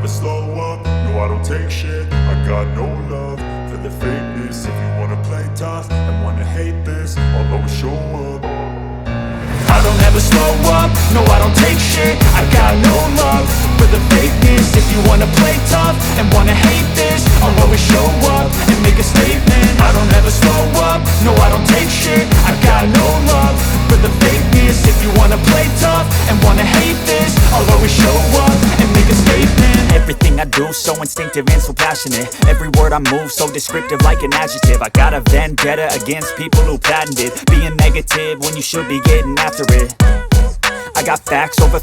slow up, no I don't take shit. I got no love for the fakeness. If you wanna play tough and wanna hate this, I'll always show up. I don't ever slow up, no I don't take shit. I got no love for the fakeness. If you wanna play tough and wanna hate this, I'll always show up and make a statement. I don't ever slow up, no I don't take shit. I got no love for the fakeness. If you wanna play tough and wanna hate this, I'll always show up and make a statement. Everything I do so instinctive and so passionate. Every word I move so descriptive like an adjective. I got a vendetta against people who patented being negative when you should be getting after it. I got facts over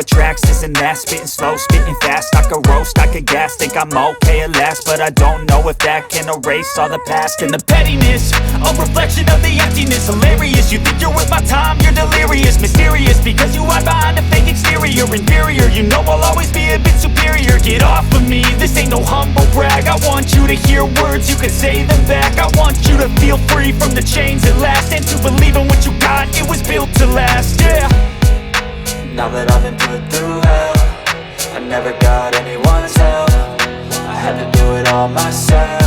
tracks, this and that. Spitting slow, spitting fast, I could roast, I could gas. Think I'm okay at last, but I don't know if that can erase all the past. And the pettiness, a reflection of the emptiness. Hilarious, you think you're worth my time, you're delirious. Mysterious, because you hide behind a fake exterior. Inferior, you know I'll always be a bit superior. Get off of me, this ain't no humble brag. I want you to hear words, you can say them back. I want you to feel free from the chains at last, and to believe in what you got, it was built to last, yeah. Now that I've been put through hell, I never got anyone's help. I had to do it all myself.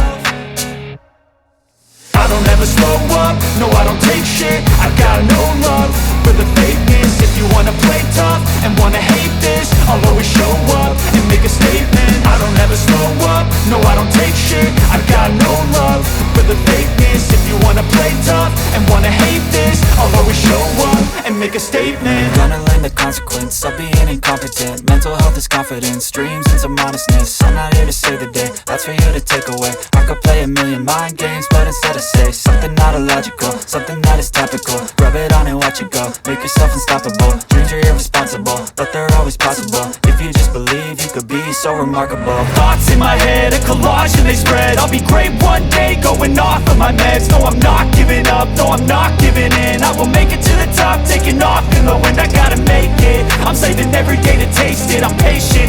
I don't ever slow up, no I don't take shit. I got no love for the fakeness. If you wanna play tough and wanna hate this, I'll always show up and make a statement. I don't ever slow up, no I don't take shit. I got no love for the fakeness. If you wanna play tough and wanna hate this, I'll always show up and make a statement. Gonna learn the consequence of being incompetent. Mental health is confidence, dreams and some modestness. I'm not here to save the day, that's for you to take away. I could play a million mind games, but instead I say something not illogical, something that is topical. Rub it on and watch it go, make yourself unstoppable. Dreams are irresponsible, but they're always possible. If you just believe, you could be so remarkable. Thoughts in my head, a collage and they spread. I'll be great one day, going off of my meds. No, I'm not giving up, no, I'm not giving in. I will make it to the top, taking off in the wind, I gotta make it. I'm saving every day to taste it, I'm patient.